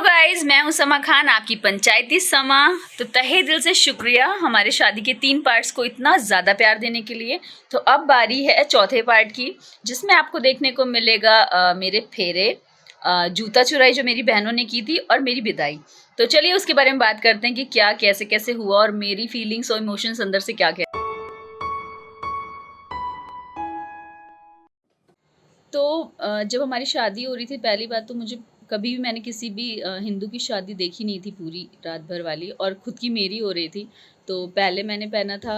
Guys, मैं हूं समा खान, आपकी पंचायती समा। तो तहे दिल से शुक्रिया हमारे शादी के 3 पार्ट्स को इतना ज़्यादा प्यार देने के लिए। तो अब बारी है चौथे पार्ट की, जिसमें आपको देखने को मिलेगा मेरे फेरे, जूता चुराई जो मेरी बहनों ने की थी, और मेरी विदाई। तो चलिए उसके बारे में बात करते हैं कि क्या कैसे कैसे हुआ और मेरी फीलिंग्स और इमोशंस अंदर से क्या क्या। तो जब हमारी शादी हो रही थी, पहली बात तो मुझे कभी भी मैंने किसी भी हिंदू की शादी देखी नहीं थी पूरी रात भर वाली, और खुद की मेरी हो रही थी। तो पहले मैंने पहना था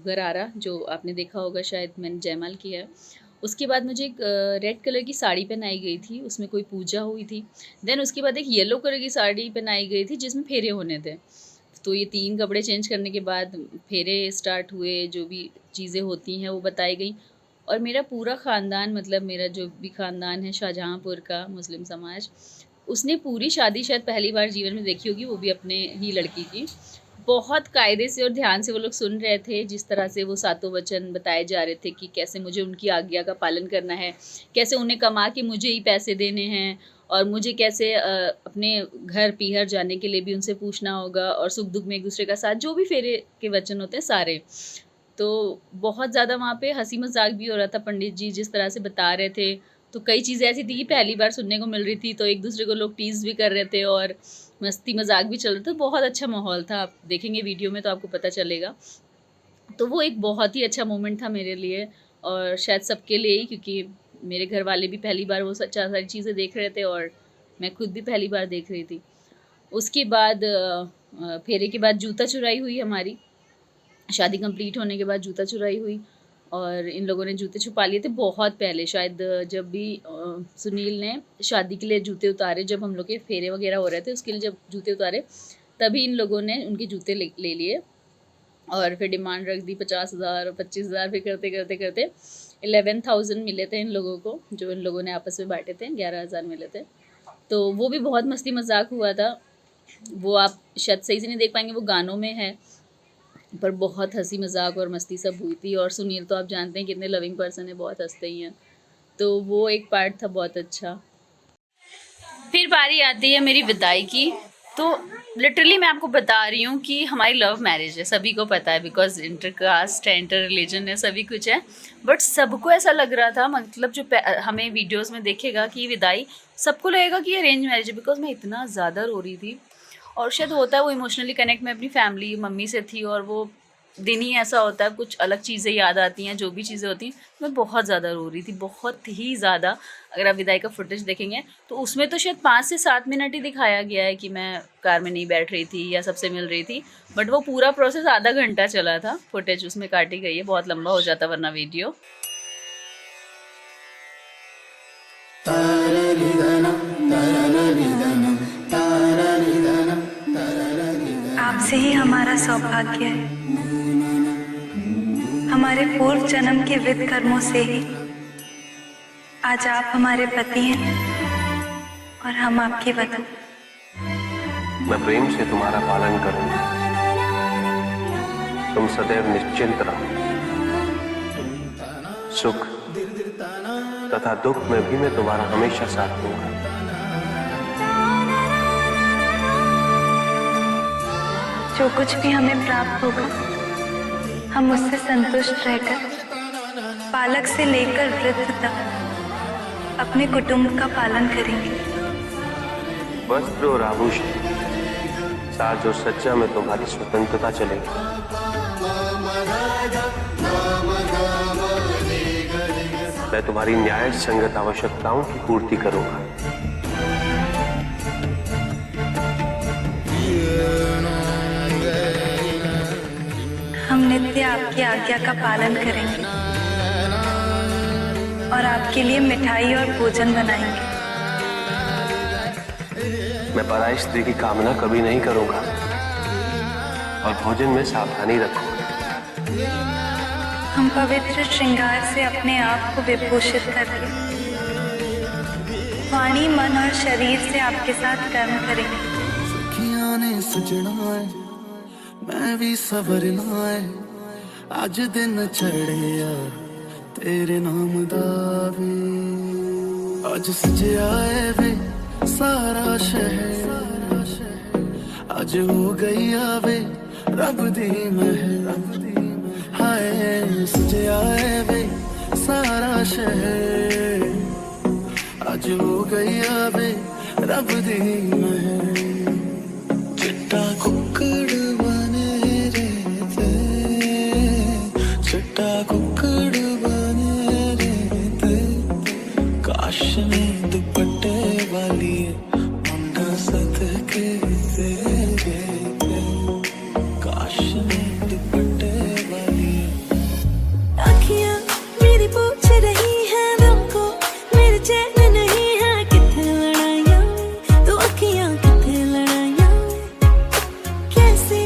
गरारा, जो आपने देखा होगा, शायद मैंने जयमाल किया है। उसके बाद मुझे एक रेड कलर की साड़ी पहनाई गई थी, उसमें कोई पूजा हुई थी। देन उसके बाद एक येलो कलर की साड़ी पहनाई गई थी जिसमें फेरे होने थे। तो ये 3 कपड़े चेंज करने के बाद फेरे स्टार्ट हुए, जो भी चीज़ें होती हैं वो बताई गई। और मेरा पूरा ख़ानदान, मतलब मेरा जो भी ख़ानदान है शाहजहाँपुर का, मुस्लिम समाज, उसने पूरी शादी शायद पहली बार जीवन में देखी होगी, वो भी अपने ही लड़की की। बहुत कायदे से और ध्यान से वो लोग सुन रहे थे, जिस तरह से वो सातों वचन बताए जा रहे थे कि कैसे मुझे उनकी आज्ञा का पालन करना है, कैसे उन्हें कमा के मुझे ही पैसे देने हैं, और मुझे कैसे अपने घर पीहर जाने के लिए भी उनसे पूछना होगा, और सुख दुख में एक दूसरे का साथ, जो भी फेरे के वचन होते हैं सारे। तो बहुत ज़्यादा वहाँ पे हंसी मजाक भी हो रहा था, पंडित जी जिस तरह से बता रहे थे। तो कई चीज़ें ऐसी थी कि पहली बार सुनने को मिल रही थी, तो एक दूसरे को लोग टीज़ भी कर रहे थे और मस्ती मजाक भी चल रहा था। बहुत अच्छा माहौल था, आप देखेंगे वीडियो में तो आपको पता चलेगा। तो वो एक बहुत ही अच्छा मोमेंट था मेरे लिए, और शायद सबके लिए ही, क्योंकि मेरे घर वाले भी पहली बार वो सारी चीज़ें देख रहे थे, और मैं खुद भी पहली बार देख रही थी। उसके बाद फेरे के बाद जूता चुराई हुई हमारी। शादी कंप्लीट होने के बाद जूता चुराई हुई, और इन लोगों ने जूते छुपा लिए थे बहुत पहले। शायद जब भी सुनील ने शादी के लिए जूते उतारे, जब हम लोग के फेरे वगैरह हो रहे थे उसके लिए जब जूते उतारे, तभी इन लोगों ने उनके जूते ले लिए, और फिर डिमांड रख दी 50,000 और 25,000। फिर करते करते करते 11,000 मिले थे इन लोगों को, जो इन लोगों ने आपस में बांटे थे। 11,000 मिले थे। तो वो भी बहुत मस्ती मजाक हुआ था। वो आप शायद सही से नहीं देख पाएंगे, वो गानों में है, पर बहुत हंसी मजाक और मस्ती सब हुई थी। और सुनील तो आप जानते हैं कितने लविंग पर्सन है, बहुत हंसते ही हैं। तो वो एक पार्ट था बहुत अच्छा। फिर बारी आती है मेरी विदाई की। तो लिटरली मैं आपको बता रही हूँ कि हमारी लव मैरिज है, सभी को पता है, बिकॉज इंटर कास्ट है, इंटर रिलीजन है, सभी कुछ है। बट सबको ऐसा लग रहा था, मतलब जो हमें वीडियोस में देखेगा कि विदाई, सबको लगेगा कि अरेंज मैरिज है, बिकॉज मैं इतना ज़्यादा रो रही थी। और शायद होता है वो इमोशनली कनेक्ट मैं अपनी फैमिली मम्मी से थी, और वो दिन ही ऐसा होता है, कुछ अलग चीज़ें याद आती हैं, जो भी चीज़ें होती हैं। मैं बहुत ज़्यादा रो रही थी, बहुत ही ज़्यादा। अगर आप विदाई का फुटेज देखेंगे तो उसमें तो शायद 5 से 7 मिनट ही दिखाया गया है कि मैं कार में नहीं बैठ रही थी या सबसे मिल रही थी, बट वो पूरा प्रोसेस आधा घंटा चला था। फुटेज उसमें काटी गई है, बहुत लंबा हो जाता वरना वीडियो। आपसे ही हमारा सौभाग्य है, हमारे पूर्व जन्म के विद कर्मों से ही आज आप हमारे पति हैं और हम आपकी वधू। मैं प्रेम से तुम्हारा पालन करूंगा, तुम सदैव निश्चिंत रहो। सुख तथा दुख में भी मैं तुम्हारा हमेशा साथ दूंगा। जो कुछ भी हमें प्राप्त होगा, हम उससे संतुष्ट रहकर बालक से लेकर वृद्ध तक अपने कुटुंब का पालन करेंगे। वस्त्र और आभूषण, साज और सज्जा में तुम्हारी स्वतंत्रता चलेगी। मैं तुम्हारी न्याय संगत आवश्यकताओं की पूर्ति करूंगा। हम नित्य आपकी आज्ञा का पालन करेंगे और आपके लिए मिठाई और भोजन बनाएंगे। मैं पराई स्त्री की कामना कभी नहीं करूंगा और भोजन में सावधानी रखूंगा। हम पवित्र श्रृंगार से अपने आप को विभूषित करके वाणी, मन और शरीर से आपके साथ कर्म करेंगे। सखियां ने सजना है, मैं भी सवरना है, आज दिन चढ़िया तेरे नाम दा वे, आज सजया है वे सारा शहर अज हो गई आवे रब दी महल हाय सजया है वे सारा शहर अज हो गई आवे रब दी महल चिट्टा कुक्कड़ बने रे ते चिट्टा कुक्कड़ बने रे ते काश ने दुपट्टे वाली मुंडा सदके तेरे काश ने दुपट्टे वाली आँखियाँ मेरी पूछ रही है हमको मेरे चैन नहीं है कितने लड़ाइयाँ तो अखियाँ कितने लड़ाइयाँ कैसे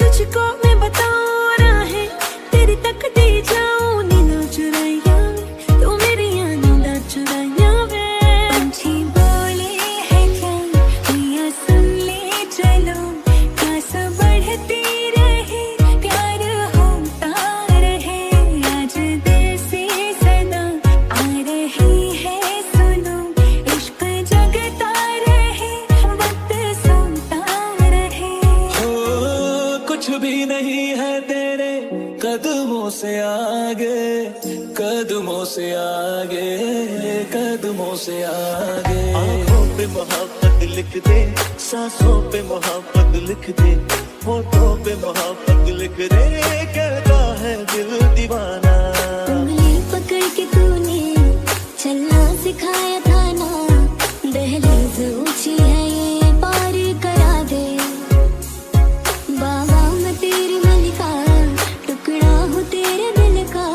तुझको मैं बताऊँ राहें तेरी तक दे जाऊँ नींद चुराइयाँ तो मेरी नींद चुराइयाँ वे पंछी बोले है क्या मियाँ सुन ले चलो प्यास बढ़ती रहे प्यार होता रहे आज दिल से सदा आ रही है सुनो इश्क जगता रहे वक्त सोता रहे हो कुछ भी नहीं है तेरे कदमों से आगे कदमों से आगे कदमों से आगे आंखों पे मोहब्बत लिख दे सांसों पे मोहब्बत लिख दे होठों पे मोहब्बत लिख दे कहता है दिल दीवाना उंगली पकड़ के तूने चलना सिखाया था ना दहलीज ऊंची है ये पार करा दे बाबा मैं तेरी मलिका टुकड़ा हूँ तेरे दिल का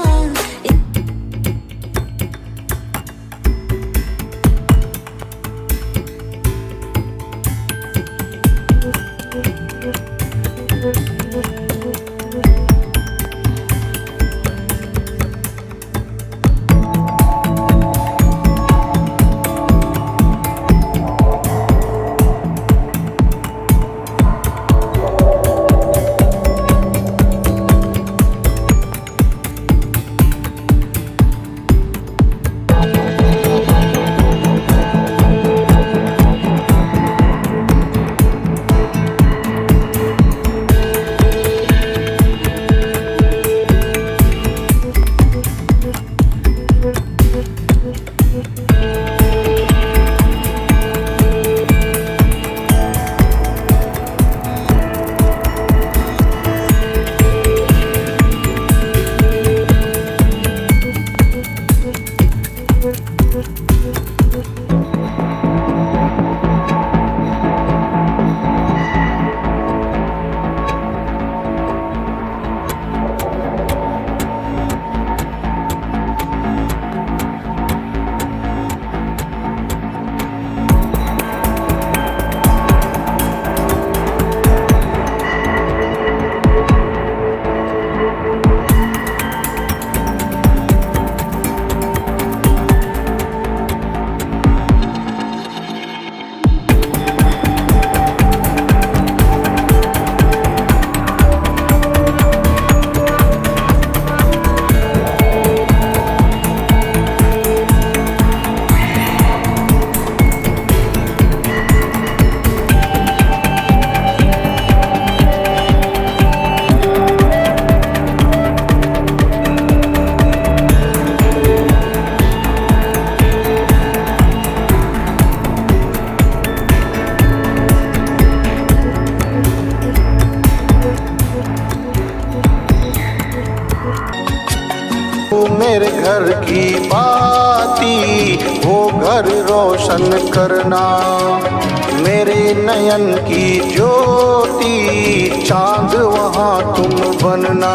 मेरे घर की बाती वो घर रोशन करना मेरे नयन की ज्योति चांद वहाँ तुम बनना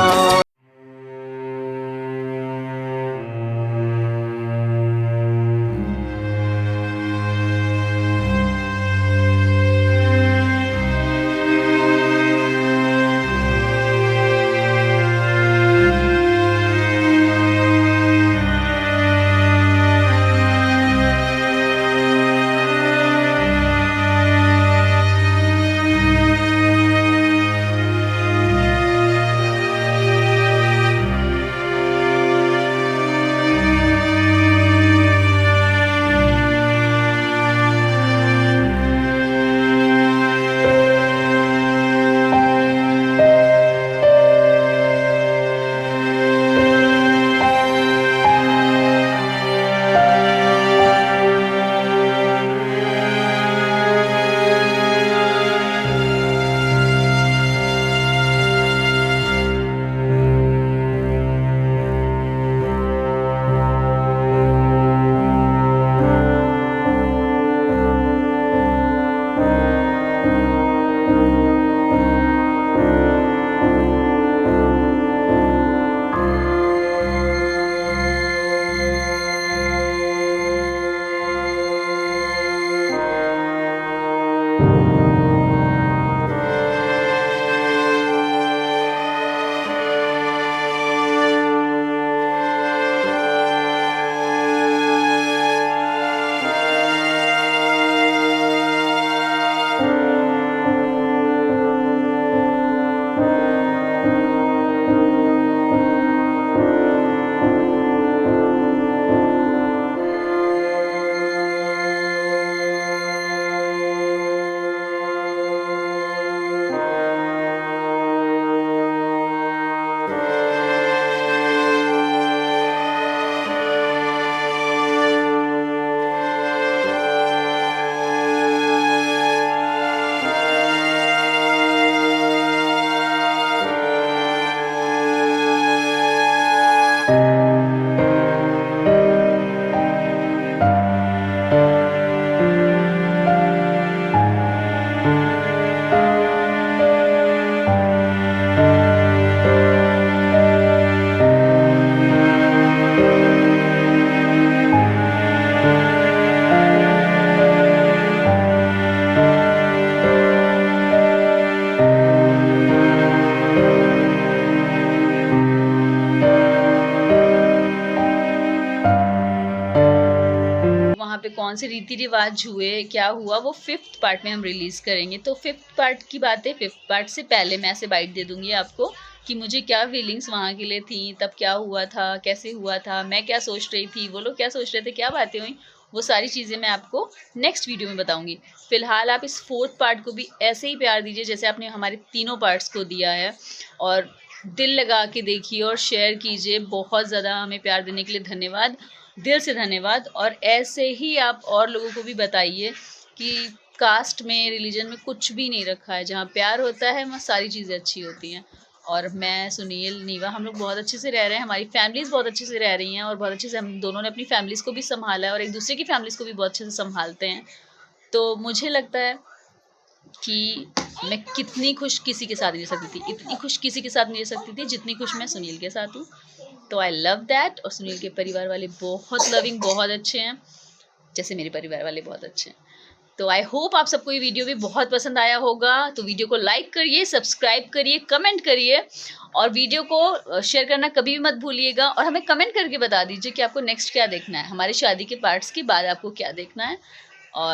कौन से रीति रिवाज हुए, क्या हुआ, वो 5th पार्ट में हम रिलीज़ करेंगे। तो 5th पार्ट की बातें 5th पार्ट से पहले मैं ऐसे बाइट दे दूँगी आपको कि मुझे क्या फीलिंग्स वहाँ के लिए थी, तब क्या हुआ था, कैसे हुआ था, मैं क्या सोच रही थी, वो लोग क्या सोच रहे थे, क्या बातें हुई, वो सारी चीज़ें मैं आपको नेक्स्ट वीडियो में बताऊंगी। फिलहाल आप इस 4th पार्ट को भी ऐसे ही प्यार दीजिए जैसे आपने हमारे तीनों पार्ट्स को दिया है, और दिल लगा के देखिए और शेयर कीजिए। बहुत ज़्यादा हमें प्यार देने के लिए धन्यवाद, दिल से धन्यवाद। और ऐसे ही आप और लोगों को भी बताइए कि कास्ट में, रिलीजन में कुछ भी नहीं रखा है, जहाँ प्यार होता है वहाँ सारी चीज़ें अच्छी होती हैं। और मैं, सुनील, नीवा, हम लोग बहुत अच्छे से रह रहे हैं, हमारी फैमिलीज़ बहुत अच्छे से रह रही हैं, और बहुत अच्छे से हम दोनों ने अपनी फैमिलीज़ को भी संभाला है और एक दूसरे की फैमिलीज़ को भी बहुत अच्छे से संभालते हैं। तो मुझे लगता है कि मैं कितनी खुश किसी के साथ नहीं रह सकती थी, इतनी खुश किसी के साथ नहीं रह सकती थी जितनी खुश मैं सुनील के साथ हूँ। तो आई लव दैट। और सुनील के परिवार वाले बहुत लविंग, बहुत अच्छे हैं, जैसे मेरे परिवार वाले बहुत अच्छे हैं। तो आई होप आप सबको ये वीडियो भी बहुत पसंद आया होगा। तो वीडियो को लाइक करिए, सब्सक्राइब करिए, कमेंट करिए, और वीडियो को शेयर करना कभी भी मत भूलिएगा। और हमें कमेंट करके बता दीजिए कि आपको नेक्स्ट क्या देखना है, हमारी शादी के पार्ट्स के बाद आपको क्या देखना है। और